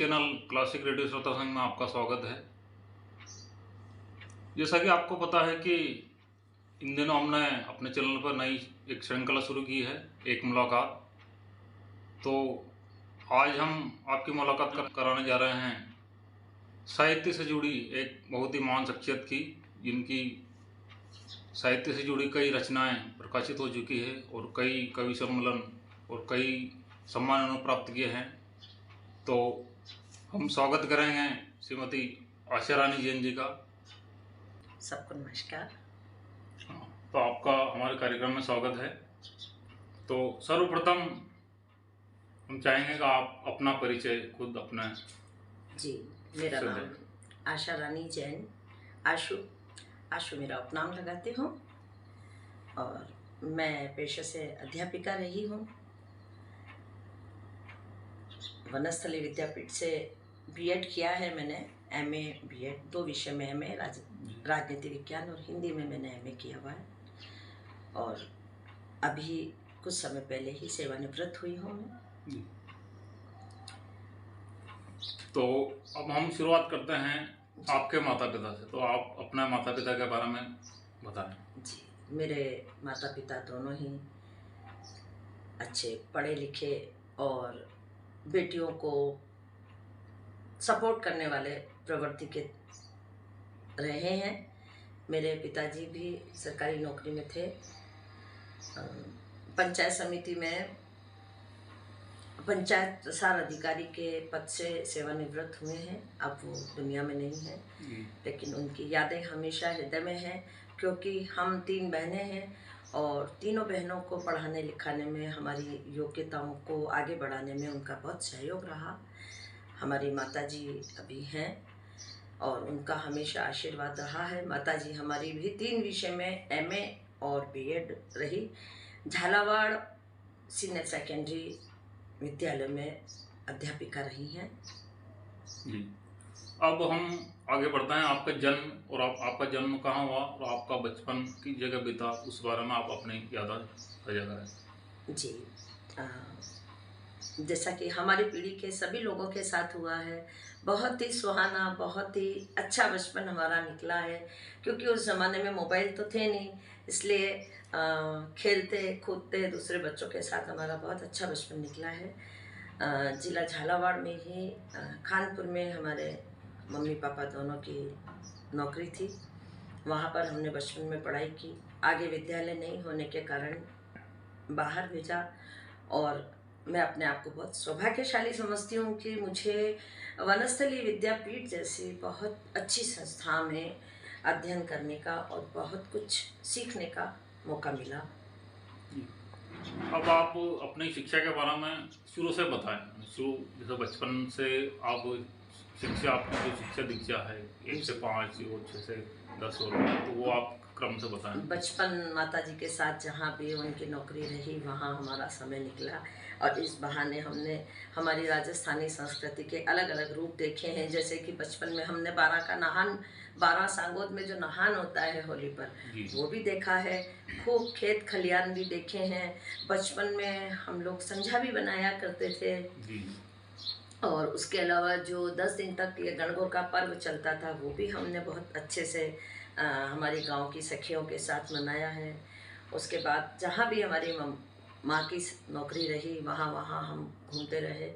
Channel classic radio श्रोता संघ में आपका स्वागत है। जैसा कि आपको पता है कि इन दिनों हमने अपने चैनल पर नई एक श्रृंखला शुरू की है, एक मुलाकात। तो आज हम आपकी मुलाकात कराने जा रहे हैं साहित्य से जुड़ी एक बहुत ही महान शख्सियत की, जिनकी साहित्य से जुड़ी कई रचनाएं प्रकाशित हो चुकी है और कई कवि सम्मेलन और कई सम्मान उन्होंने प्राप्त किए हैं। तो हम स्वागत करेंगे श्रीमती आशा रानी जैन जी का। सबको नमस्कार। तो आपका हमारे कार्यक्रम में स्वागत है। तो सर्वप्रथम हम चाहेंगे कि आप अपना परिचय खुद अपना। जी, मेरा नाम आशा रानी जैन, आशु मेरा उपनाम लगाते हो और मैं पेशे से अध्यापिका रही हूँ। वनस्थली विद्यापीठ से बीएड किया है मैंने, एमए बीएड, 2 विषय में एमए, राजनीति विज्ञान और हिंदी में मैंने एमए किया हुआ है। और अभी कुछ समय पहले ही सेवानिवृत्त हुई हूँ मैं। तो अब हम शुरुआत करते हैं आपके माता पिता से। तो आप अपने माता पिता के बारे में बताएं। जी, मेरे माता पिता दोनों ही अच्छे पढ़े लिखे और बेटियों को सपोर्ट करने वाले प्रवृत्ति के रहे हैं। मेरे पिताजी भी सरकारी नौकरी में थे, पंचायत समिति में पंचायत प्रसार अधिकारी के पद से सेवानिवृत्त हुए हैं। अब वो दुनिया में नहीं है, लेकिन उनकी यादें हमेशा हृदय में हैं, क्योंकि हम 3 बहनें हैं और तीनों बहनों को पढ़ाने लिखाने में, हमारी योग्यताओं को आगे बढ़ाने में उनका बहुत सहयोग रहा। हमारी माताजी अभी हैं और उनका हमेशा आशीर्वाद रहा है। माताजी हमारी भी 3 विषय में एमए और बीएड रही। झालावाड़ सीनियर सेकेंडरी विद्यालय में अध्यापिका रही हैं। जी, अब हम आगे बढ़ते हैं। आपका जन्म और आपका जन्म कहाँ हुआ और आपका बचपन की जगह बीता, उस बारे में आप अपनी यादें साझा करें। जी, जैसा कि हमारी पीढ़ी के सभी लोगों के साथ हुआ है, बहुत ही सुहाना, बहुत ही अच्छा बचपन हमारा निकला है। क्योंकि उस ज़माने में मोबाइल तो थे नहीं, इसलिए खेलते कूदते दूसरे बच्चों के साथ हमारा बहुत अच्छा बचपन निकला है। ज़िला झालावाड़ में ही खानपुर में हमारे मम्मी पापा दोनों की नौकरी थी। वहाँ पर हमने बचपन में पढ़ाई की। आगे विद्यालय नहीं होने के कारण बाहर भेजा और मैं अपने आप को बहुत सौभाग्यशाली समझती हूँ कि मुझे वनस्थली विद्यापीठ जैसी बहुत अच्छी संस्था में अध्ययन करने का और बहुत कुछ सीखने का मौका मिला। अब आप अपनी शिक्षा के बारे में शुरू से बताएं। शुरू जैसे बचपन से आप शिक्षा, आपकी जो शिक्षा दीक्षा है 1 से 5 और 6 से 10 और तो वो आप क्रम से बताएं। बचपन माताजी के साथ जहाँ भी उनकी नौकरी रही, वहाँ हमारा समय निकला और इस बहाने हमने हमारी राजस्थानी संस्कृति के अलग अलग रूप देखे हैं। जैसे कि बचपन में हमने 12 सांगोद में जो नहान होता है होली पर, वो भी देखा है। खूब खेत खलियान भी देखे हैं। बचपन में हम लोग संझा भी बनाया करते थे। और उसके अलावा जो 10 दिन तक ये गणगौर का पर्व चलता था, वो भी हमने बहुत अच्छे से हमारी गांव की सखियों के साथ मनाया है। उसके बाद जहाँ भी हमारी माँ की नौकरी रही, वहाँ हम घूमते रहे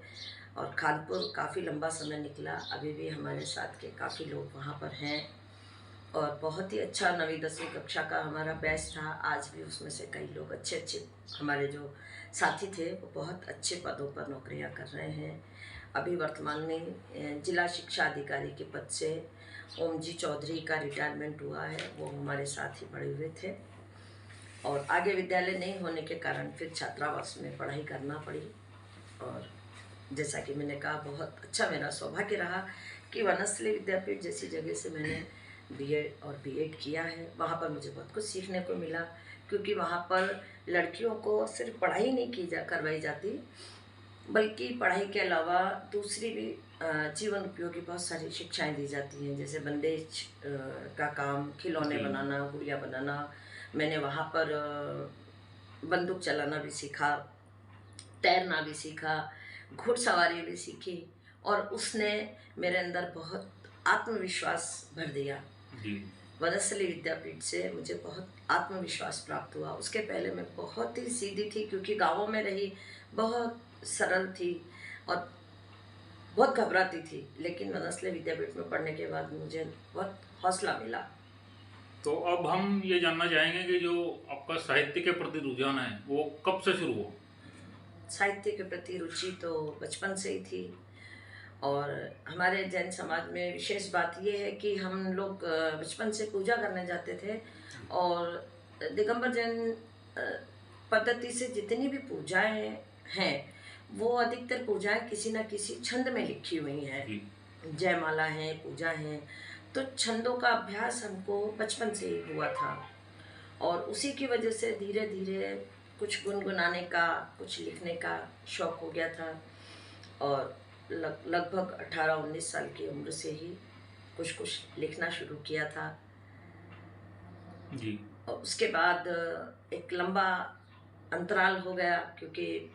और खानपुर काफ़ी लंबा समय निकला। अभी भी हमारे साथ के काफ़ी लोग वहाँ पर हैं और बहुत ही अच्छा 9वीं 10वीं कक्षा का हमारा बैच था। आज भी उसमें से कई लोग अच्छे हमारे जो साथी थे, वो बहुत अच्छे पदों पर नौकरियां कर रहे हैं। अभी वर्तमान में जिला शिक्षा अधिकारी के पद से ओम जी चौधरी का रिटायरमेंट हुआ है। वो हमारे साथ ही पढ़े हुए थे और आगे विद्यालय नहीं होने के कारण फिर छात्रावास में पढ़ाई करना पड़ी। और जैसा कि मैंने कहा, बहुत अच्छा मेरा सौभाग्य रहा कि वनस्थली विद्यापीठ जैसी जगह से मैंने बीएड और बीएड किया है। वहाँ पर मुझे बहुत कुछ सीखने को मिला, क्योंकि वहाँ पर लड़कियों को सिर्फ पढ़ाई नहीं करवाई जाती, बल्कि पढ़ाई के अलावा दूसरी भी जीवन उपयोगी बहुत सारी शिक्षाएं दी जाती हैं। जैसे बंदेज का काम, खिलौने बनाना, गुड़िया बनाना। मैंने वहाँ पर बंदूक चलाना भी सीखा, तैरना भी सीखा, घुड़सवारी भी सीखी और उसने मेरे अंदर बहुत आत्मविश्वास भर दिया। जी वनस्थली विद्यापीठ से मुझे बहुत आत्मविश्वास प्राप्त हुआ। उसके पहले मैं बहुत ही सीधी थी, क्योंकि गाँवों में रही, बहुत सरल थी और बहुत घबराती थी। लेकिन वनस्थली विद्यापीठ में पढ़ने के बाद मुझे बहुत हौसला मिला। तो अब हम ये जानना चाहेंगे कि जो आपका साहित्य के प्रति रुझान है वो कब से शुरू हुआ? साहित्य के प्रति रुचि तो बचपन से ही थी। और हमारे जैन समाज में विशेष बात यह है कि हम लोग बचपन से पूजा करने जाते थे। और दिगंबर जैन अ, पद्धति से जितनी भी पूजाएं हैं, वो अधिकतर पूजाएं किसी न किसी छंद में लिखी हुई हैं। जी जयमाला है, पूजा है, तो छंदों का अभ्यास हमको बचपन से ही हुआ था। और उसी की वजह से धीरे धीरे कुछ गुनगुनाने का, कुछ लिखने का शौक हो गया था। और लगभग 18-19 साल की उम्र से ही कुछ कुछ लिखना शुरू किया था। जी और उसके बाद एक लंबा अंतराल हो गया, क्योंकि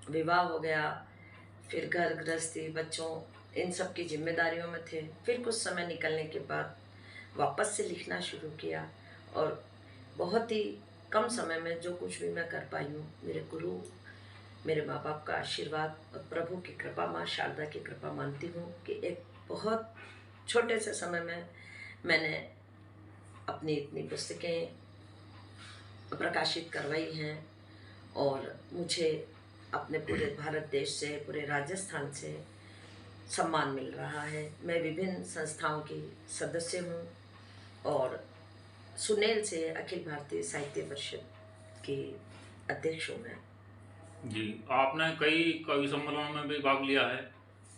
विवाह हो गया, फिर घर गृहस्थी, बच्चों, इन सब की जिम्मेदारियों में थे। फिर कुछ समय निकलने के बाद वापस से लिखना शुरू किया। और बहुत ही कम समय में जो कुछ भी मैं कर पाई हूँ, मेरे गुरु, मेरे माँ बाप का आशीर्वाद और प्रभु की कृपा, माँ शारदा की कृपा मानती हूँ कि एक बहुत छोटे से समय में मैंने अपनी इतनी पुस्तकें प्रकाशित करवाई हैं। और मुझे अपने पूरे भारत देश से, पूरे राजस्थान से सम्मान मिल रहा है। मैं विभिन्न संस्थाओं की सदस्य हूँ और सुनेल से अखिल भारतीय साहित्य परिषद की अध्यक्ष हूँ मैं। जी आपने कई कवि सम्मेलनों में भी भाग लिया है,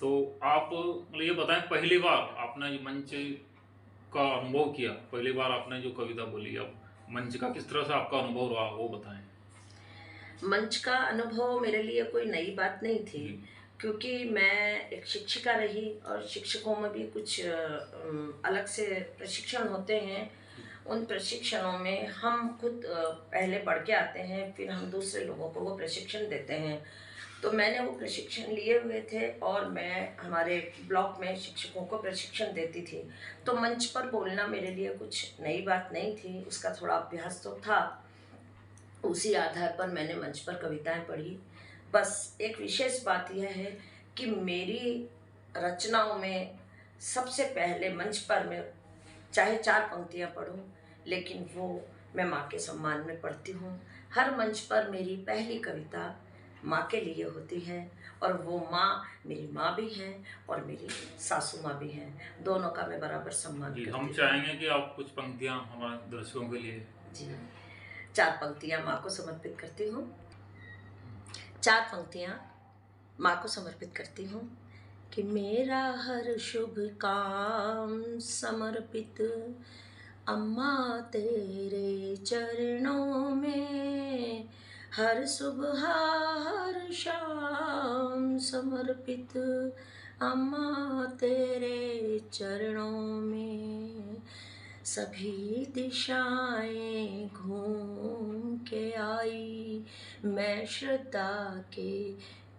तो आप मतलब ये बताएं, पहली बार आपने जो मंच का अनुभव किया, पहली बार आपने जो कविता बोली, अब मंच का किस तरह से आपका अनुभव रहा वो बताएं। मंच का अनुभव मेरे लिए कोई नई बात नहीं थी, जी क्योंकि मैं एक शिक्षिका रही और शिक्षकों में भी कुछ अलग से प्रशिक्षण होते हैं। उन प्रशिक्षणों में हम खुद पहले पढ़ के आते हैं, फिर हम दूसरे लोगों को वो प्रशिक्षण देते हैं। तो मैंने वो प्रशिक्षण लिए हुए थे और मैं हमारे ब्लॉक में शिक्षकों को प्रशिक्षण देती थी। तो मंच पर बोलना मेरे लिए कुछ नई बात नहीं थी, उसका थोड़ा अभ्यास तो था। उसी आधार पर मैंने मंच पर कविताएं पढ़ी। बस एक विशेष बात यह है कि मेरी रचनाओं में सबसे पहले मंच पर मैं चाहे 4 पंक्तियां पढूं, लेकिन वो मैं माँ के सम्मान में पढ़ती हूँ। हर मंच पर मेरी पहली कविता माँ के लिए होती है, और वो माँ मेरी माँ भी हैं और मेरी सासू माँ भी हैं। दोनों का मैं बराबर सम्मान जी करती हम हूँ। चाहेंगे कि आप कुछ पंक्तियां हमारे दर्शकों के लिए। जी, 4 पंक्तियां माँ को समर्पित करती हूँ। 4 पंक्तियां माँ को समर्पित करती हूँ कि मेरा हर शुभ काम समर्पित अम्मा तेरे चरणों में, हर सुबह हर शाम समर्पित अम्मा तेरे चरणों में। सभी दिशाएं घूम के आई मैं श्रद्धा के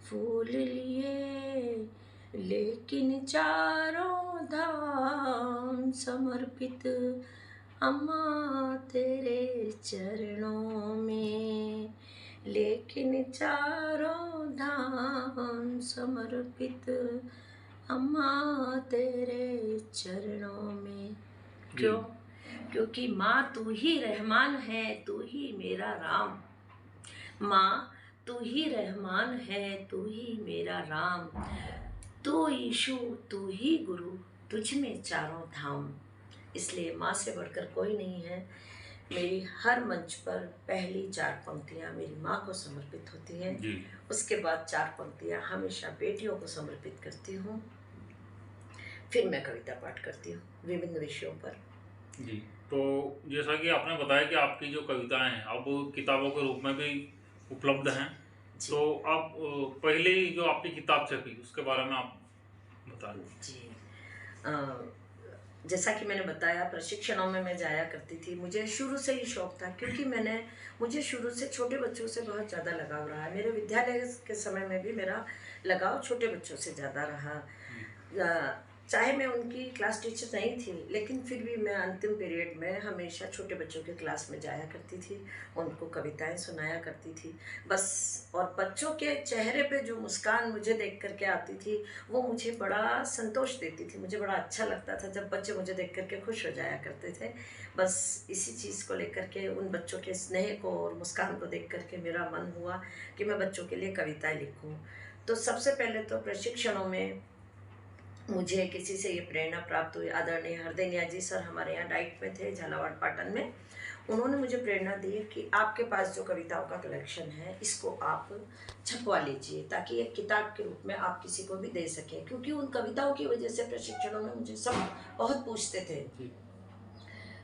फूल लिए, लेकिन चारों धाम समर्पित अम्मा तेरे चरणों में, लेकिन चारों धाम समर्पित अम्मा तेरे चरणों में। क्यों? क्योंकि माँ तू ही रहमान है, तू ही मेरा राम। माँ तू ही रहमान है, तू ही मेरा राम। तू यीशु, तू ही गुरु, तुझ में चारों धाम। इसलिए माँ से बढ़कर कोई नहीं है। मेरी हर मंच पर पहली 4 पंक्तियाँ मेरी माँ को समर्पित होती हैं। उसके बाद 4 पंक्तियाँ हमेशा बेटियों को समर्पित करती हूँ। फिर मैं कविता पाठ करती हूँ विभिन्न विषयों पर। जी, तो जैसा कि आपने बताया कि आपकी जो कविताएं हैं अब किताबों के रूप में भी उपलब्ध हैं, तो आप पहले जो आपकी किताब छपी उसके बारे में आप बताएं। जी, जैसा कि मैंने बताया, प्रशिक्षणों में मैं जाया करती थी। मुझे शुरू से ही शौक़ था, क्योंकि मुझे शुरू से छोटे बच्चों से बहुत ज़्यादा लगाव रहा है। मेरे विद्यालय के समय में भी मेरा लगाव छोटे बच्चों से ज़्यादा रहा। चाहे मैं उनकी क्लास टीचर नहीं थी, लेकिन फिर भी मैं अंतिम पीरियड में हमेशा छोटे बच्चों के क्लास में जाया करती थी, उनको कविताएं सुनाया करती थी बस। और बच्चों के चेहरे पे जो मुस्कान मुझे देख कर के आती थी, वो मुझे बड़ा संतोष देती थी। मुझे बड़ा अच्छा लगता था जब बच्चे मुझे देख कर के खुश हो जाया करते थे। बस इसी चीज़ को लेकर के, उन बच्चों के स्नेह को और मुस्कान को देख कर के मेरा मन हुआ कि मैं बच्चों के लिए कविताएँ लिखूँ। तो सबसे पहले तो प्रशिक्षणों में मुझे किसी से ये प्रेरणा प्राप्त हुई। आदरणीय हरदैनिया जी सर हमारे यहाँ डाइट में थे, झालावाड़ पाटन में। उन्होंने मुझे प्रेरणा दी कि आपके पास जो कविताओं का कलेक्शन है, इसको आप छपवा लीजिए, ताकि एक किताब के रूप में आप किसी को भी दे सकें। क्योंकि उन कविताओं की वजह से प्रशिक्षणों में मुझे सब बहुत पूछते थे।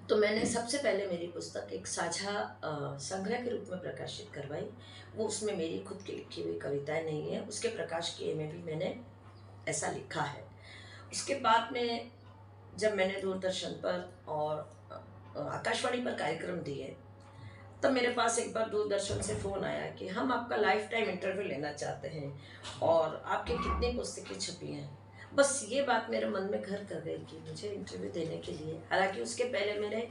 तो मैंने सबसे पहले मेरी पुस्तक एक साझा संग्रह के रूप में प्रकाशित करवाई। वो उसमें मेरी खुद की लिखी हुई कविताएं नहीं है, उसके प्रकाश किए में भी मैंने ऐसा लिखा है। उसके बाद में जब मैंने दूरदर्शन पर और आकाशवाणी पर कार्यक्रम दिए, तब मेरे पास एक बार दूरदर्शन से फ़ोन आया कि हम आपका लाइफ टाइम इंटरव्यू लेना चाहते हैं और आपकी कितनी पुस्तकें छपी हैं। बस ये बात मेरे मन में घर कर गई कि मुझे इंटरव्यू देने के लिए, हालांकि उसके पहले मेरे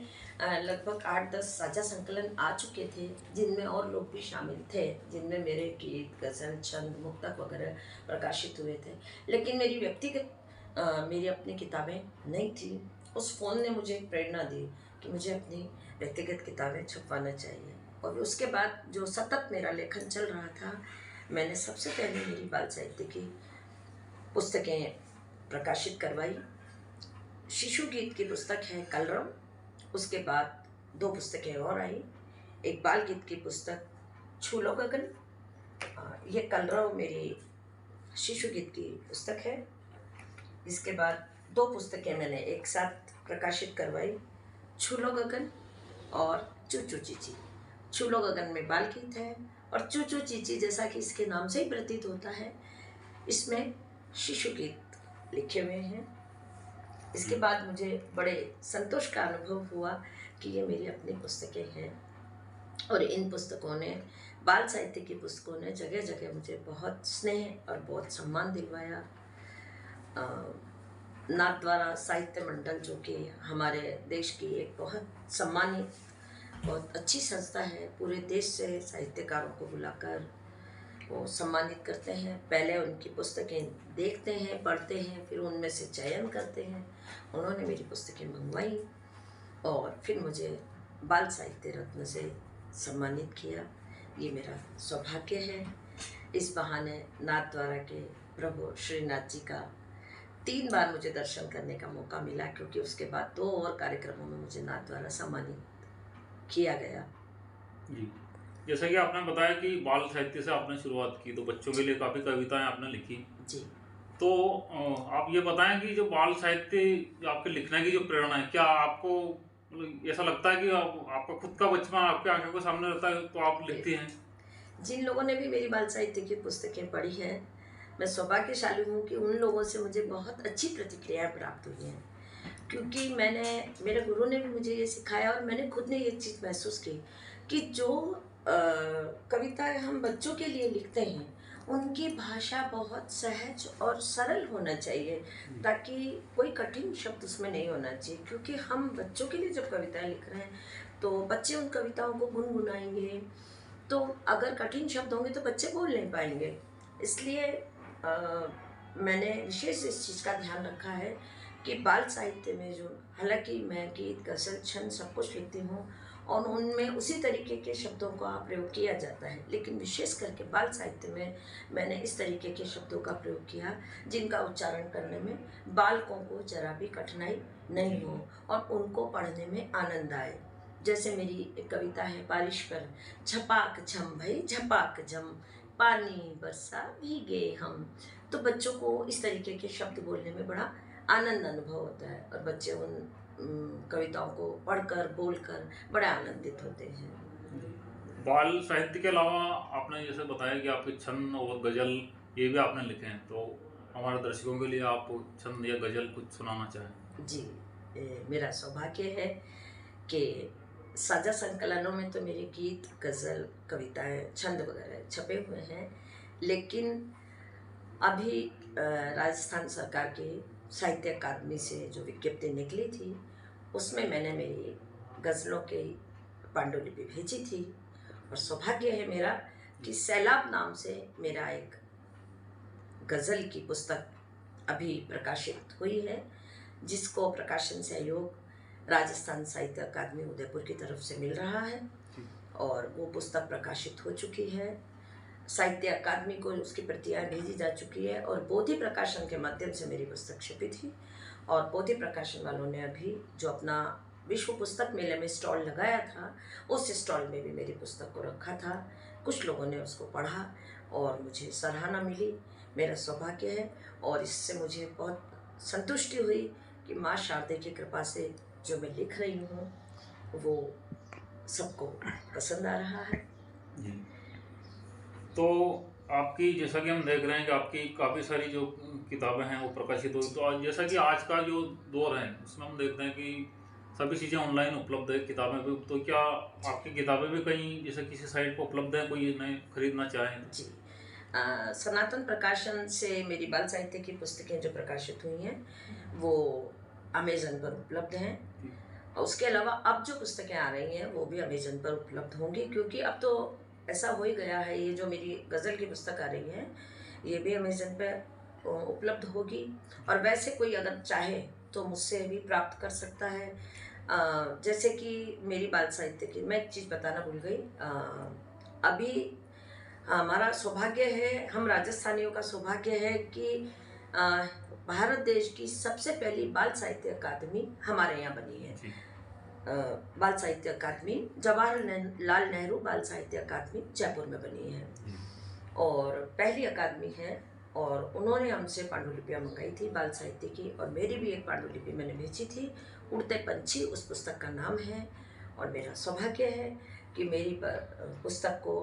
लगभग 8-10 साझा संकलन आ चुके थे, जिनमें और लोग भी शामिल थे, जिनमें मेरे गीत, गज़ल, छंद, मुक्तक वगैरह प्रकाशित हुए थे। लेकिन मेरी व्यक्तिगत मेरी अपनी किताबें नहीं थी। उस फ़ोन ने मुझे एक प्रेरणा दी कि मुझे अपनी व्यक्तिगत किताबें छपवाना चाहिए। और उसके बाद जो सतत मेरा लेखन चल रहा था, मैंने सबसे पहले मेरी बाल साहित्य की पुस्तकें प्रकाशित करवाई। शिशु गीत की पुस्तक है कलरव, उसके बाद 2 पुस्तकें और आई। एक बाल गीत की पुस्तक छू लो गगन, ये कलरव मेरी शिशु गीत की पुस्तक है। इसके बाद 2 पुस्तकें मैंने एक साथ प्रकाशित करवाई, छू लो गगन और चू चू चीची। छू लो गगन में बाल गीत है और चू चू चीची, जैसा कि इसके नाम से ही प्रतीत होता है, इसमें शिशु गीत लिखे हुए हैं। इसके बाद मुझे बड़े संतोष का अनुभव हुआ कि ये मेरी अपनी पुस्तकें हैं और इन पुस्तकों ने, बाल साहित्य की पुस्तकों ने जगह जगह मुझे बहुत स्नेह और बहुत सम्मान दिलवाया। नाथद्वारा साहित्य मंडल, जो कि हमारे देश की एक बहुत सम्मानित, बहुत अच्छी संस्था है, पूरे देश से साहित्यकारों को बुलाकर वो सम्मानित करते हैं। पहले उनकी पुस्तकें देखते हैं, पढ़ते हैं, फिर उनमें से चयन करते हैं। उन्होंने मेरी पुस्तकें मंगवाई और फिर मुझे बाल साहित्य रत्न से सम्मानित किया। ये मेरा सौभाग्य है। इस बहाने नाथद्वारा के प्रभु श्रीनाथ जी का 3 बार मुझे दर्शन करने का मौका मिला, क्योंकि उसके बाद 2 और कार्यक्रमों में मुझे नाथद्वारा सम्मानित किया गया। जी, जैसा कि आपने बताया कि बाल साहित्य से आपने शुरुआत की, तो बच्चों के लिए काफ़ी कविताएं आपने लिखी। जी। तो आप ये बताएं कि जो बाल साहित्य, जो आपके लिखने की जो प्रेरणा है, क्या आपको मतलब ऐसा लगता है कि आपका खुद का बचपन आपके आंखों के सामने रहता है तो आप लिखती हैं? जिन लोगों ने भी मेरी बाल साहित्य की पुस्तकें पढ़ी हैं, मैं सौभाग्यशाली हूँ कि उन लोगों से मुझे बहुत अच्छी प्रतिक्रियाएं प्राप्त हुई हैं। क्योंकि मेरे गुरु ने भी मुझे ये सिखाया और मैंने खुद ने ये चीज़ महसूस की कि जो कविताएं हम बच्चों के लिए लिखते हैं, उनकी भाषा बहुत सहज और सरल होना चाहिए, ताकि कोई कठिन शब्द उसमें नहीं होना चाहिए। क्योंकि हम बच्चों के लिए जब कविताएं लिख रहे हैं, तो बच्चे उन कविताओं को गुनगुनाएंगे, तो अगर कठिन शब्द होंगे तो बच्चे बोल नहीं पाएंगे। इसलिए मैंने विशेष इस चीज़ का ध्यान रखा है कि बाल साहित्य में जो, हालांकि मैं गीत, गज़ल, छंद सब कुछ लिखती हूँ और उनमें उसी तरीके के शब्दों का प्रयोग किया जाता है, लेकिन विशेष करके बाल साहित्य में मैंने इस तरीके के शब्दों का प्रयोग किया जिनका उच्चारण करने में बालकों को जरा भी कठिनाई नहीं हो और उनको पढ़ने में आनंद आए। जैसे मेरी एक कविता है बारिश पर, झपाक झम भई झपाक झम, पानी बरसा भीगे हम। तो बच्चों को इस तरीके के शब्द बोलने में बड़ा आनंद अनुभव होता है और बच्चे उन कविताओं को पढ़कर, बोलकर बड़े आनंदित होते हैं। बाल साहित्य के अलावा आपने जैसे बताया कि आपके छंद और गज़ल ये भी आपने लिखे हैं, तो हमारे दर्शकों के लिए आप छंद या गज़ल कुछ सुनाना चाहें? जी, मेरा सौभाग्य है कि साझा संकलनों में तो मेरे गीत, गज़ल, कविताएं, छंद वगैरह छपे हुए हैं, लेकिन अभी राजस्थान सरकार के साहित्य अकादमी से जो विज्ञप्ति निकली थी, उसमें मैंने मेरी गज़लों की पांडुलिपि भेजी थी। और सौभाग्य है मेरा कि सैलाब नाम से मेरा एक गज़ल की पुस्तक अभी प्रकाशित हुई है, जिसको प्रकाशन सहयोग राजस्थान साहित्य अकादमी उदयपुर की तरफ से मिल रहा है, और वो पुस्तक प्रकाशित हो चुकी है। साहित्य अकादमी को उसकी प्रतियां भेजी जा चुकी है, और बोधि प्रकाशन के माध्यम से मेरी पुस्तक छपी थी। और बोधि प्रकाशन वालों ने अभी जो अपना विश्व पुस्तक मेले में स्टॉल लगाया था, उस स्टॉल में भी मेरी पुस्तक को रखा था। कुछ लोगों ने उसको पढ़ा और मुझे सराहना मिली। मेरा सौभाग्य है, और इससे मुझे बहुत संतुष्टि हुई कि माँ शारदे की कृपा से जो मैं लिख रही हूँ वो सबको पसंद आ रहा है। जी। तो आपकी, जैसा कि हम देख रहे हैं कि आपकी काफ़ी सारी जो किताबें हैं वो प्रकाशित हुई, तो आज जैसा कि आज का जो दौर है उसमें हम देखते हैं कि सभी चीज़ें ऑनलाइन उपलब्ध है, किताबें भी, तो क्या आपकी किताबें भी कहीं जैसे किसी साइट पर उपलब्ध है, कोई इन्हें खरीदना चाहें तो? जी, सनातन प्रकाशन से मेरी बाल साहित्य की पुस्तकें जो प्रकाशित हुई हैं वो अमेज़न पर उपलब्ध हैं। और उसके अलावा अब जो पुस्तकें आ रही हैं वो भी अमेज़न पर उपलब्ध होंगी, क्योंकि अब तो ऐसा हो ही गया है। ये जो मेरी गज़ल की पुस्तक आ रही है ये भी अमेज़न पर उपलब्ध होगी। और वैसे कोई अगर चाहे तो मुझसे भी प्राप्त कर सकता है। जैसे कि मेरी बाल साहित्य की मैं एक चीज़ बताना भूल गई। अभी हमारा सौभाग्य है, हम राजस्थानियों का सौभाग्य है कि अ, भारत देश की सबसे पहली बाल साहित्य अकादमी हमारे यहाँ बनी है। जी। बाल साहित्य अकादमी जवाहरलाल नेहरू बाल साहित्य अकादमी जयपुर में बनी है, और पहली अकादमी है। और उन्होंने हमसे पांडुलिपियाँ मंगाई थी बाल साहित्य की, और मेरी भी एक पांडुलिपि मैंने भेजी थी। उड़ते पंछी उस पुस्तक का नाम है। और मेरा सौभाग्य है कि मेरी पुस्तक को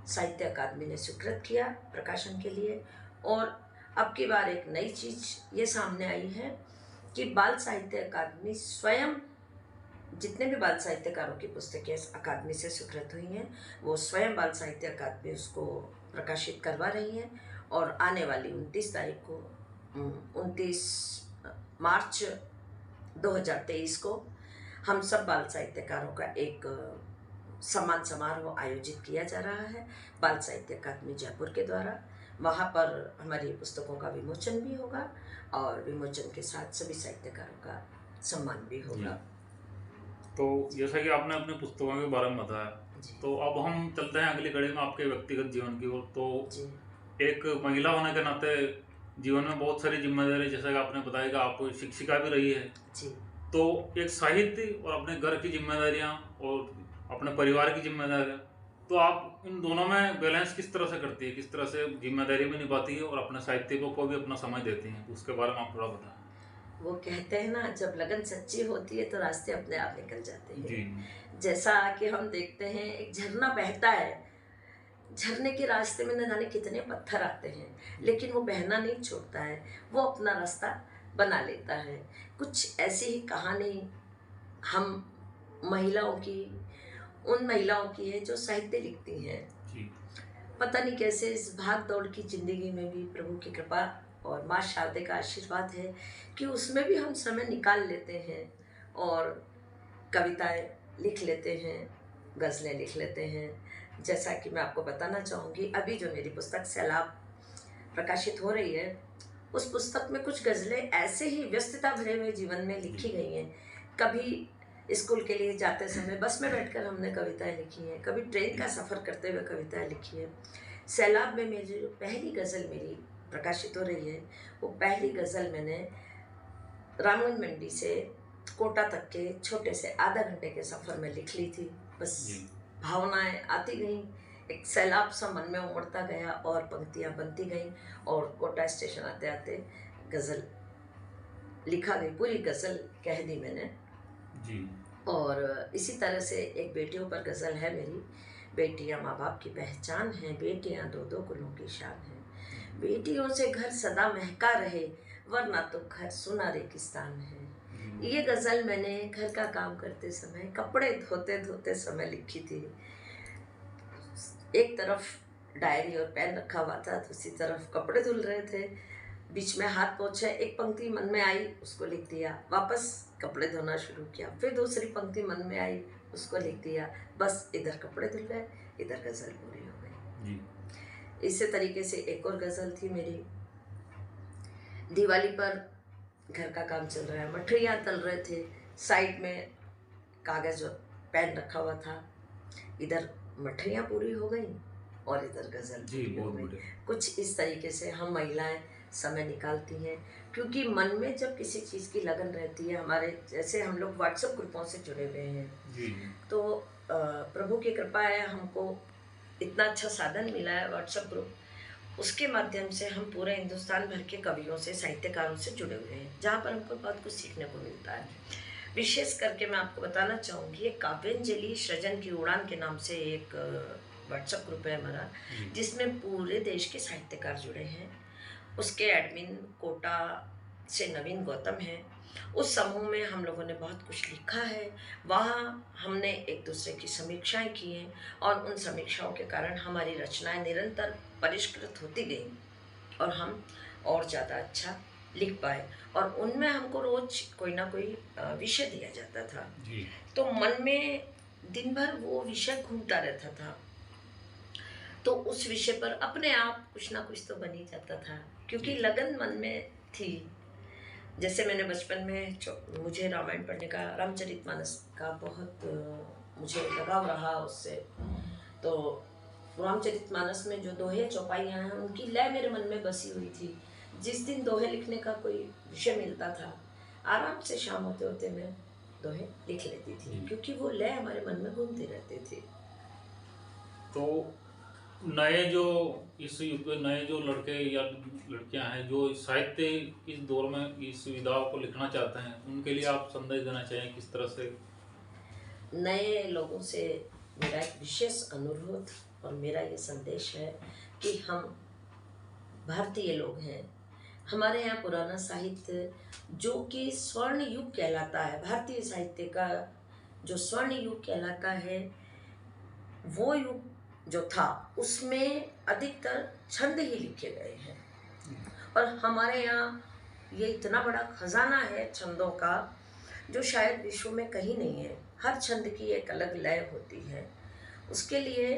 साहित्य अकादमी ने स्वीकृत किया प्रकाशन के लिए। और अब की बार एक नई चीज़ ये सामने आई है कि बाल साहित्य अकादमी स्वयं, जितने भी बाल साहित्यकारों की पुस्तकें इस अकादमी से स्वीकृत हुई हैं, वो स्वयं बाल साहित्य अकादमी उसको प्रकाशित करवा रही है। और आने वाली 29 तारीख को 29 मार्च 2023 को हम सब बाल साहित्यकारों का एक सम्मान समारोह आयोजित किया जा रहा है बाल साहित्य अकादमी जयपुर के द्वारा। वहाँ पर हमारी पुस्तकों का विमोचन भी होगा, और विमोचन के साथ सभी साहित्यकारों का सम्मान भी होगा। तो जैसा कि आपने अपने पुस्तकों के बारे में बताया, तो अब हम चलते हैं अगली कड़ी में आपके व्यक्तिगत जीवन की ओर। तो एक महिला होने के नाते जीवन में बहुत सारी जिम्मेदारी, जैसा कि आपने बताया कि आप शिक्षिका भी रही है जी। तो एक साहित्य और अपने घर की जिम्मेदारियां और अपने परिवार की जिम्मेदारियां, तो आप इन दोनों में बैलेंस किस तरह से करती है, किस तरह से जिम्मेदारी भी निभाती है और अपने साहित्य को भी अपना समय देती हैं, उसके बारे में आप थोड़ा बताएं। वो कहते हैं ना, जब लगन सच्ची होती है तो रास्ते अपने आप निकल जाते हैं। जी। जैसा कि हम देखते हैं एक झरना बहता है, झरने के रास्ते में न जाने कितने पत्थर आते हैं, लेकिन वो बहना नहीं छोड़ता है, वो अपना रास्ता बना लेता है। कुछ ऐसी ही कहानी हम महिलाओं की, उन महिलाओं की है जो साहित्य लिखती हैं। जी। पता नहीं कैसे इस भाग दौड़ की ज़िंदगी में भी प्रभु की कृपा और माँ शारदे का आशीर्वाद है कि उसमें भी हम समय निकाल लेते हैं और कविताएं लिख लेते हैं, गज़लें लिख लेते हैं। जैसा कि मैं आपको बताना चाहूँगी, अभी जो मेरी पुस्तक सैलाब प्रकाशित हो रही है, उस पुस्तक में कुछ गज़लें ऐसे ही व्यस्तता भरे हुए जीवन में लिखी गई हैं। कभी स्कूल के लिए जाते समय बस में बैठकर हमने कविताएं लिखी हैं, कभी ट्रेन का सफ़र करते हुए कविताएं लिखी हैं। सैलाब में मेरी जो पहली गज़ल मेरी प्रकाशित हो रही है, वो पहली गज़ल मैंने रामगंज मंडी से कोटा तक के छोटे से आधा घंटे के सफ़र में लिख ली थी। बस भावनाएं आती गईं, एक सैलाब सा मन में उमड़ता गया और पंक्तियां बनती गईं, और कोटा स्टेशन आते आते गज़ल लिखा गई, पूरी गज़ल कह दी मैंने जी। और इसी तरह से एक बेटियों पर गज़ल है मेरी। बेटियां माँ बाप की पहचान हैं, बेटियां दो दो कुलों की शान हैं। बेटियों से घर सदा महका रहे, वरना तो घर सुना रेगिस्तान है। ये गज़ल मैंने घर का काम करते समय, कपड़े धोते धोते समय लिखी थी। एक तरफ डायरी और पेन रखा हुआ था, दूसरी तरफ कपड़े धुल रहे थे, बीच में हाथ पोंछे, एक पंक्ति मन में आई उसको लिख दिया, वापस कपड़े धोना शुरू किया, फिर दूसरी पंक्ति मन में आई उसको लिख दिया, बस इधर कपड़े धुल गए, इधर गज़ल पूरी हो गई। इसी तरीके से एक और गज़ल थी मेरी, दिवाली पर घर का काम चल रहा है, मठरियाँ तल रहे थे, साइड में कागज़ और पेन रखा हुआ था, इधर मठरियाँ पूरी हो गई और इधर गज़ल पूरी हो गई। कुछ इस तरीके से हम महिलाएं समय निकालती हैं, क्योंकि मन में जब किसी चीज़ की लगन रहती है, हमारे जैसे हम लोग व्हाट्सएप ग्रुपों से जुड़े हुए हैं, तो प्रभु की कृपा है, हमको इतना अच्छा साधन मिला है व्हाट्सएप ग्रुप, उसके माध्यम से हम पूरे हिंदुस्तान भर के कवियों से, साहित्यकारों से जुड़े हुए हैं, जहाँ पर हमको बहुत कुछ सीखने को मिलता है। विशेष करके मैं आपको बताना चाहूँगी, एक काव्यांजलि सृजन की उड़ान के नाम से एक व्हाट्सएप ग्रुप है हमारा, जिसमें पूरे देश के साहित्यकार जुड़े हैं। उसके एडमिन कोटा से नवीन गौतम हैं। उस समूह में हम लोगों ने बहुत कुछ लिखा है, वहाँ हमने एक दूसरे की समीक्षाएं की हैं और उन समीक्षाओं के कारण हमारी रचनाएं निरंतर परिष्कृत होती गई और हम और ज़्यादा अच्छा लिख पाए, और उनमें हमको रोज कोई ना कोई विषय दिया जाता था, तो मन में दिन भर वो विषय घूमता रहता था, तो उस विषय पर अपने आप कुछ ना कुछ तो बन ही जाता था, क्योंकि लगन मन में थी। जैसे मैंने बचपन में मुझे रामायण पढ़ने का, रामचरितमानस का बहुत मुझे लगाव रहा उससे, तो रामचरितमानस में जो दोहे चौपाइयाँ हैं उनकी लय मेरे मन में बसी हुई थी। जिस दिन दोहे लिखने का कोई विषय मिलता था, आराम से शाम होते होते मैं दोहे लिख लेती थी, क्योंकि वो लय हमारे मन में घूमती रहती थी। तो नए जो इस युग में नए जो लड़के या लड़कियां हैं जो साहित्य इस दौर में इस विधाओं को लिखना चाहते हैं, उनके लिए आप संदेश देना चाहिए किस तरह से? नए लोगों से मेरा एक विशेष अनुरोध और मेरा ये संदेश है कि हम भारतीय लोग हैं, हमारे यहाँ पुराना साहित्य जो कि स्वर्ण युग कहलाता है, भारतीय साहित्य का जो स्वर्ण युग कहलाता है, वो युग जो था उसमें अधिकतर छंद ही लिखे गए हैं, और हमारे यहाँ ये इतना बड़ा खजाना है छंदों का जो शायद विश्व में कहीं नहीं है। हर छंद की एक अलग लय होती है, उसके लिए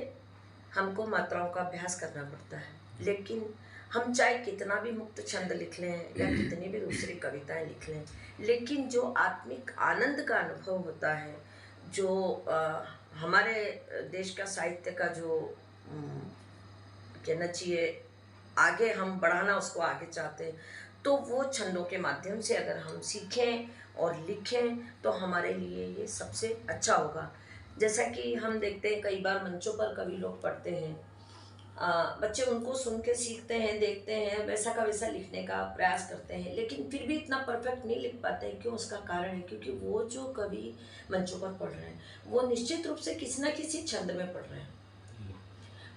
हमको मात्राओं का अभ्यास करना पड़ता है, लेकिन हम चाहे कितना भी मुक्त छंद लिख लें या कितनी भी दूसरी कविताएं लिख लें, लेकिन जो आत्मिक आनंद का अनुभव होता है, जो हमारे देश का साहित्य का जो कहना चाहिए आगे हम बढ़ाना, उसको आगे चाहते हैं, तो वो छंदों के माध्यम से अगर हम सीखें और लिखें तो हमारे लिए ये सबसे अच्छा होगा। जैसा कि हम देखते हैं कई बार मंचों पर कवि लोग पढ़ते हैं, बच्चे उनको सुन के सीखते हैं, देखते हैं, वैसा का वैसा लिखने का प्रयास करते हैं, लेकिन फिर भी इतना परफेक्ट नहीं लिख पाते हैं। क्यों? उसका कारण है क्योंकि वो जो कवि मंचों पर पढ़ रहे हैं वो निश्चित रूप से किसी न किसी छंद में पढ़ रहे हैं,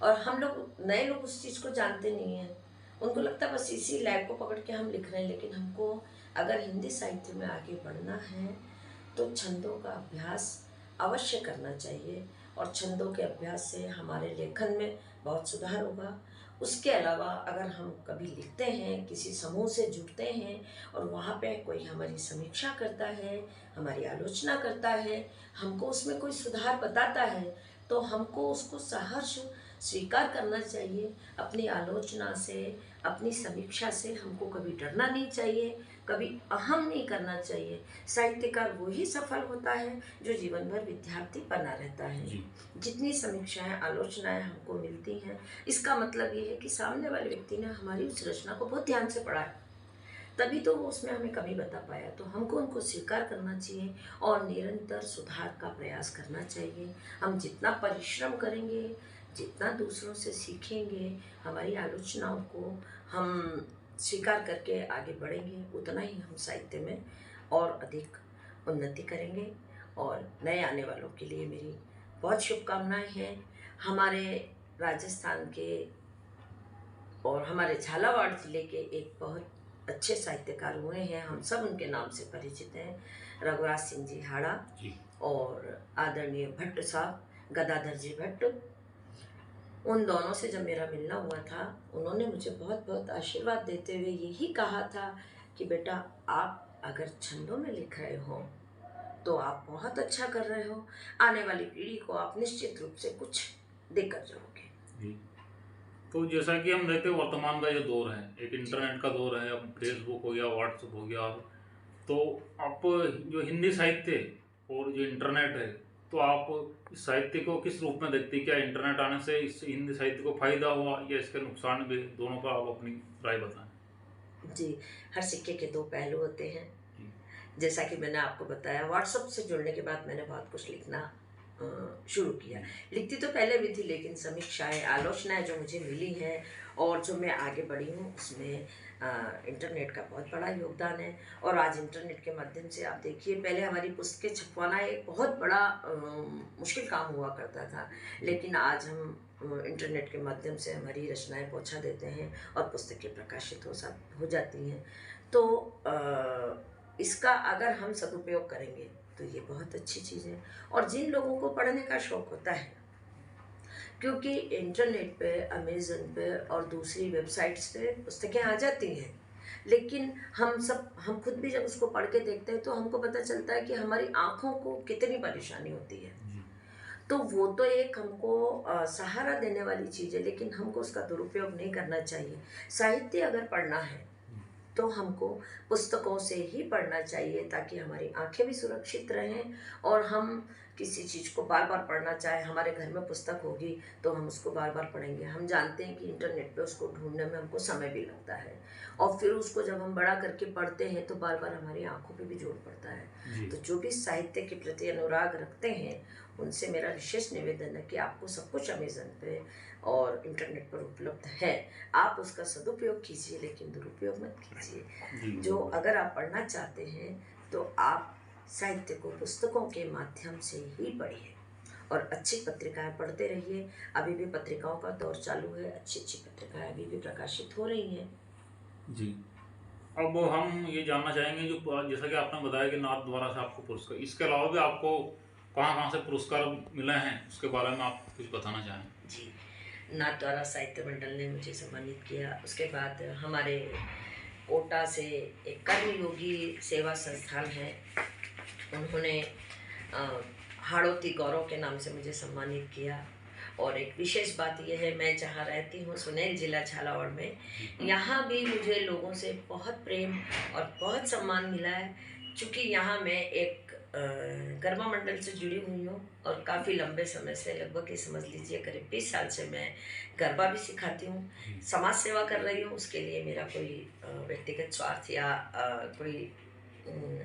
और हम लोग नए लोग उस चीज़ को जानते नहीं हैं, उनको लगता है बस इसी लय को पकड़ के हम लिख रहे हैं। लेकिन हमको अगर हिंदी साहित्य में आगे बढ़ना है तो छंदों का अभ्यास अवश्य करना चाहिए, और छंदों के अभ्यास से हमारे लेखन में बहुत सुधार होगा। उसके अलावा अगर हम कभी लिखते हैं, किसी समूह से जुड़ते हैं और वहाँ पे कोई हमारी समीक्षा करता है, हमारी आलोचना करता है, हमको उसमें कोई सुधार बताता है, तो हमको उसको सहर्ष स्वीकार करना चाहिए। अपनी आलोचना से, अपनी समीक्षा से हमको कभी डरना नहीं चाहिए, कभी अहम नहीं करना चाहिए। साहित्यकार वो ही सफल होता है जो जीवन भर विद्यार्थी बना रहता है। जितनी समीक्षाएं, आलोचनाएं हमको मिलती हैं, इसका मतलब ये है कि सामने वाले व्यक्ति ने हमारी उस रचना को बहुत ध्यान से पढ़ा है, तभी तो वो उसमें हमें कमी बता पाया। तो हमको उनको स्वीकार करना चाहिए और निरंतर सुधार का प्रयास करना चाहिए। हम जितना परिश्रम करेंगे, जितना दूसरों से सीखेंगे, हमारी आलोचनाओं को हम स्वीकार करके आगे बढ़ेंगे, उतना ही हम साहित्य में और अधिक उन्नति करेंगे। और नए आने वालों के लिए मेरी बहुत शुभकामनाएं हैं। हमारे राजस्थान के और हमारे झालावाड़ ज़िले के एक बहुत अच्छे साहित्यकार हुए हैं, हम सब उनके नाम से परिचित हैं। रघुराज सिंह जी हाड़ा जी। और आदरणीय भट्ट साहब, गदाधर जी भट्ट। उन दोनों से जब मेरा मिलना हुआ था, उन्होंने मुझे बहुत बहुत आशीर्वाद देते हुए यही कहा था कि बेटा, आप अगर छंदों में लिख रहे हो तो आप बहुत अच्छा कर रहे हो, आने वाली पीढ़ी को आप निश्चित रूप से कुछ देकर जाओगे। जी। तो जैसा कि हम देखते हैं वर्तमान का जो दौर है, एक जी इंटरनेट का दौर है, अब जी फेसबुक हो गया, व्हाट्सएप हो गया, तो आप जो हिंदी साहित्य और जो इंटरनेट है, तो आप इस साहित्य को किस रूप में देखते हैं? क्या इंटरनेट आने से इस हिंदी साहित्य को फायदा हुआ या इसके नुकसान भी, दोनों का आप अपनी राय बताएं। जी, हर सिक्के के दो पहलू होते हैं। जी। जैसा कि मैंने आपको बताया, व्हाट्सएप से जुड़ने के बाद मैंने बहुत कुछ लिखना शुरू किया। लिखती तो पहले भी थी, लेकिन समीक्षाएं, आलोचनाएं जो मुझे मिली हैं और जो मैं आगे बढ़ी हूँ, उसमें इंटरनेट का बहुत बड़ा योगदान है। और आज इंटरनेट के माध्यम से आप देखिए, पहले हमारी पुस्तकें छपवाना एक बहुत बड़ा मुश्किल काम हुआ करता था, लेकिन आज हम इंटरनेट के माध्यम से हमारी रचनाएं पहुंचा देते हैं और पुस्तकें प्रकाशित हो जाती हैं। तो इसका अगर हम सदुपयोग करेंगे तो ये बहुत अच्छी चीज़ है। और जिन लोगों को पढ़ने का शौक़ होता है, क्योंकि इंटरनेट पे, अमेज़न पे और दूसरी वेबसाइट्स पे पुस्तकें आ जाती हैं, लेकिन हम खुद भी जब उसको पढ़ के देखते हैं तो हमको पता चलता है कि हमारी आँखों को कितनी परेशानी होती है। जी। तो वो तो एक हमको सहारा देने वाली चीज़ है, लेकिन हमको उसका दुरुपयोग नहीं करना चाहिए। साहित्य अगर पढ़ना है तो हमको पुस्तकों से ही पढ़ना चाहिए, ताकि हमारी आंखें भी सुरक्षित रहें और हम किसी चीज़ को बार बार पढ़ना चाहें। हमारे घर में पुस्तक होगी तो हम उसको बार बार पढ़ेंगे। हम जानते हैं कि इंटरनेट पे उसको ढूंढने में हमको समय भी लगता है, और फिर उसको जब हम बड़ा करके पढ़ते हैं तो बार बार हमारी आंखों पे भी जोर पड़ता है। जी। तो जो भी साहित्य के प्रति अनुराग रखते हैं, उनसे मेरा विशेष निवेदन है कि आपको सब कुछ अमेज़न पे और इंटरनेट पर उपलब्ध है, आप उसका सदुपयोग कीजिए, लेकिन दुरुपयोग मत कीजिए। जी। जो अगर आप पढ़ना चाहते हैं तो आप साहित्य को पुस्तकों के माध्यम से ही पढ़िए और अच्छी पत्रिकाएं पढ़ते रहिए। अभी भी पत्रिकाओं का दौर चालू है, अच्छी अच्छी पत्रिकाएं अभी भी प्रकाशित हो रही हैं। जी। अब हम ये जानना चाहेंगे, जो जैसा कि आपने बताया कि नाथ द्वारा से आपको पुरस्कार, इसके अलावा भी आपको कहाँ कहाँ से पुरस्कार मिले हैं, उसके बारे में आप कुछ बताना चाहें। जी, नाथ द्वारा साहित्य मंडल ने मुझे सम्मानित किया। उसके बाद हमारे कोटा से एक कर्मयोगी सेवा संस्थान है, उन्होंने हाड़ौती गौरव के नाम से मुझे सम्मानित किया। और एक विशेष बात यह है, मैं जहाँ रहती हूँ सुनेल जिला झालावाड़ में, यहाँ भी मुझे लोगों से बहुत प्रेम और बहुत सम्मान मिला है। चूँकि यहाँ मैं एक गरबा मंडल से जुड़ी हुई हूँ और काफ़ी लंबे समय से, लगभग ये समझ लीजिए करीब 20 साल से मैं गरबा भी सिखाती हूँ, समाज सेवा कर रही हूँ। उसके लिए मेरा कोई व्यक्तिगत स्वार्थ या कोई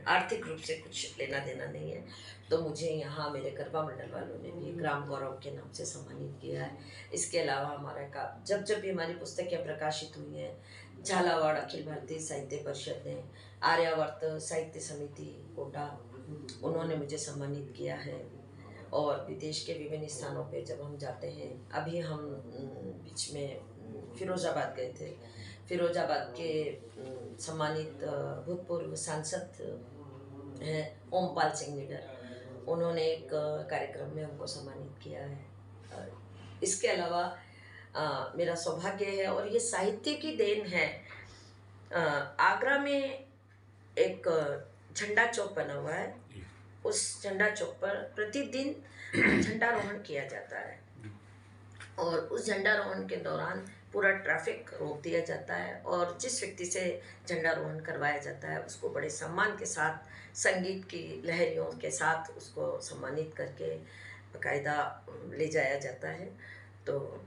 आर्थिक रूप से कुछ लेना देना नहीं है। तो मुझे यहाँ मेरे गरबा मंडल वालों ने भी ग्राम गौरव के नाम से सम्मानित किया है। इसके अलावा हमारे का जब भी हमारी पुस्तकें प्रकाशित हुई हैं, झालावाड़ अखिल भारतीय साहित्य परिषद ने, आर्यावर्त साहित्य समिति कोटा, उन्होंने मुझे सम्मानित किया है। और विदेश के विभिन्न स्थानों पे जब हम जाते हैं, अभी हम बीच में फिरोज़ाबाद गए थे। फिरोज़ाबाद के सम्मानित भूतपूर्व सांसद हैं ओमपाल सिंह निडर, उन्होंने एक कार्यक्रम में हमको सम्मानित किया है। इसके अलावा मेरा सौभाग्य है और ये साहित्य की देन है, आगरा में एक झंडा चौक बना हुआ है, उस झंडा चौक पर प्रतिदिन झंडारोहण किया जाता है और उस झंडारोहण के दौरान पूरा ट्रैफिक रोक दिया जाता है और जिस व्यक्ति से झंडारोहण करवाया जाता है उसको बड़े सम्मान के साथ, संगीत की लहरियों के साथ उसको सम्मानित करके बाकायदा ले जाया जाता है। तो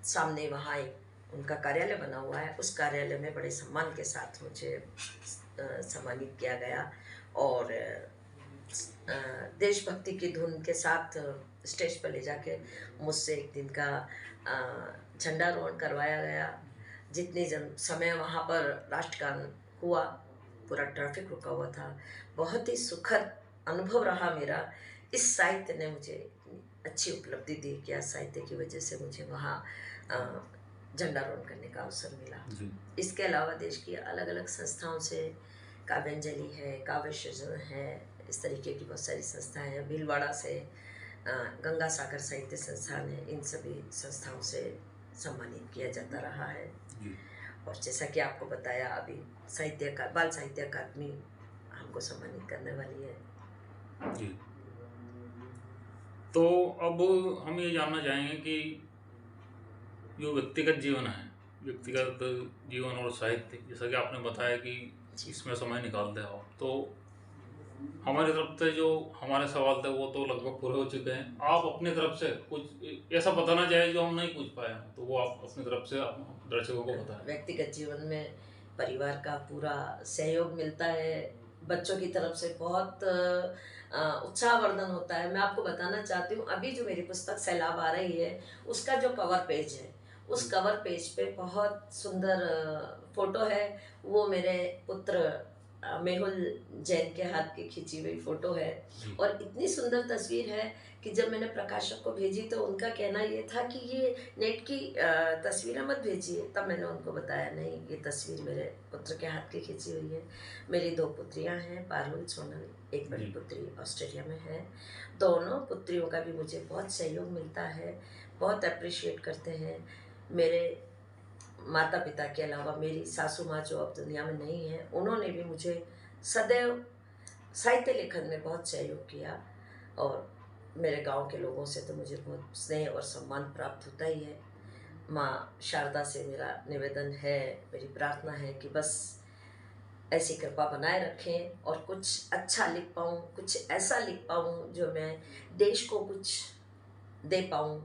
सामने वहाँ एक उनका कार्यालय बना हुआ है, उस कार्यालय में बड़े सम्मान के साथ मुझे सम्मानित किया गया और देशभक्ति की धुन के साथ स्टेज पर ले जाके मुझसे एक दिन का झंडारोहण करवाया गया। जितने समय वहाँ पर राष्ट्रगान हुआ, पूरा ट्रैफिक रुका हुआ था। बहुत ही सुखद अनुभव रहा मेरा। इस साहित्य ने मुझे अच्छी उपलब्धि दी कि साहित्य की वजह से मुझे वहाँ झंडारोहण करने का अवसर मिला। जी। इसके अलावा देश की अलग अलग संस्थाओं से काव्यांजलि है, काव्य सृजन है, इस तरीके की बहुत सारी संस्थाएं हैं। भीलवाड़ा से गंगा सागर साहित्य संस्थान है, इन सभी संस्थाओं से सम्मानित किया जाता रहा है। जी। और जैसा कि आपको बताया, अभी बाल साहित्य अकादमी हमको सम्मानित करने वाली है। जी। तो अब हम ये जानना चाहेंगे कि जो व्यक्तिगत जीवन है, व्यक्तिगत जीवन और साहित्य, जैसा कि आपने बताया कि इसमें समय निकालते हो, तो हमारी तरफ से जो हमारे सवाल थे वो तो लगभग पूरे हो चुके हैं। आप अपनी तरफ से कुछ ऐसा बताना चाहें जो हम नहीं पूछ पाए हैं, तो वो आप अपनी तरफ से दर्शकों को बताएं। व्यक्तिगत जीवन में परिवार का पूरा सहयोग मिलता है, बच्चों की तरफ से बहुत उत्साहवर्धन होता है। मैं आपको बताना चाहती हूँ, अभी जो मेरी पुस्तक सैलाब आ रही है, उसका जो कवर पेज है, उस कवर पेज पे बहुत सुंदर फोटो है। वो मेरे पुत्र मेहुल जैन के हाथ की खींची हुई फोटो है। और इतनी सुंदर तस्वीर है कि जब मैंने प्रकाशक को भेजी तो उनका कहना ये था कि ये नेट की तस्वीरें मत भेजिए। तब मैंने उनको बताया, नहीं, ये तस्वीर मेरे पुत्र के हाथ की खींची हुई है। मेरी 2 पुत्रियां हैं, पारुल, सोनल। एक बड़ी पुत्री ऑस्ट्रेलिया में है। दोनों पुत्रियों का भी मुझे बहुत सहयोग मिलता है, बहुत अप्रिशिएट करते हैं। मेरे माता पिता के अलावा मेरी सासू माँ, जो अब दुनिया में नहीं है, उन्होंने भी मुझे सदैव साहित्य लेखन में बहुत सहयोग किया। और मेरे गांव के लोगों से तो मुझे बहुत स्नेह और सम्मान प्राप्त होता ही है। माँ शारदा से मेरा निवेदन है, मेरी प्रार्थना है कि बस ऐसी कृपा बनाए रखें और कुछ अच्छा लिख पाऊँ, कुछ ऐसा लिख पाऊँ जो मैं देश को कुछ दे पाऊँ।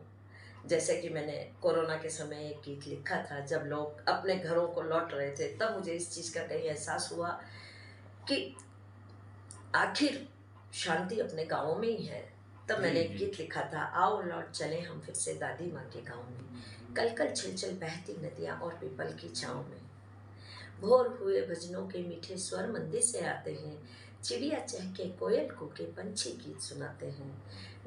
जैसे कि मैंने कोरोना के समय एक गीत लिखा था, जब लोग अपने घरों को लौट रहे थे, तब मुझे इस चीज़ का कहीं एहसास हुआ कि आखिर शांति अपने गाँवों में ही है। तब मैंने एक गीत लिखा था, आओ लौट चले हम फिर से दादी माँ के गाँव में, कल कल छिलछिल बहती नदियाँ और पीपल की छाँव में, भोर हुए भजनों के मीठे स्वर मंदिर से आते हैं, चिड़िया चहके कोयल कूके पंछी गीत सुनाते हैं,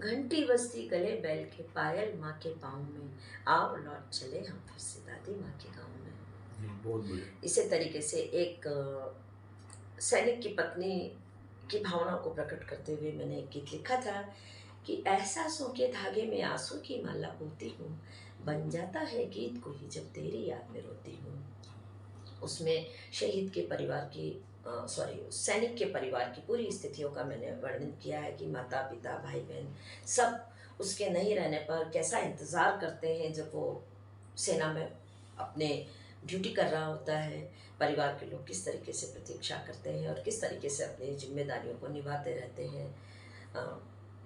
घंटी बजती गले बैल के पायल माँ के पाँव में, आओ लौट चले हम फिर से दादी माँ के गाँव में। बहुत बढ़िया। इसी तरीके से एक सैनिक की पत्नी की भावना को प्रकट करते हुए मैंने एक गीत लिखा था कि एहसासों के धागे में आंसू की माला बोती हूँ, बन जाता है गीत को ही जब तेरी याद में रोती हूँ। उसमें शहीद के परिवार की सैनिक के परिवार की पूरी स्थितियों का मैंने वर्णन किया है कि माता पिता भाई बहन सब उसके नहीं रहने पर कैसा इंतज़ार करते हैं जब वो सेना में अपने ड्यूटी कर रहा होता है। परिवार के लोग किस तरीके से प्रतीक्षा करते हैं और किस तरीके से अपनी जिम्मेदारियों को निभाते रहते हैं।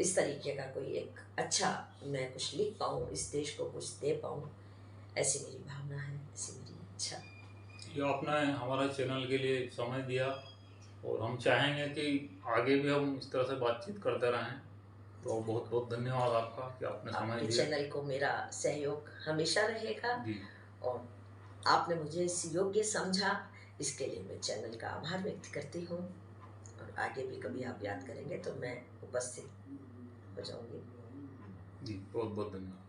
इस तरीके का कोई एक अच्छा मैं कुछ लिख पाऊँ, इस देश को कुछ दे पाऊँ, ऐसी मेरी भावना है, ऐसी मेरी इच्छा। ये आपने हमारा चैनल के लिए समय दिया और हम चाहेंगे कि आगे भी हम इस तरह से बातचीत करते रहें। तो बहुत बहुत धन्यवाद आपका कि आपने समय दिया। चैनल को मेरा सहयोग हमेशा रहेगा जी। और आपने मुझे इस योग्य समझा, इसके लिए मैं चैनल का आभार व्यक्त करती हूँ। और आगे भी कभी आप याद करेंगे तो मैं उपस्थित हो जाऊँगी। जी, बहुत बहुत धन्यवाद।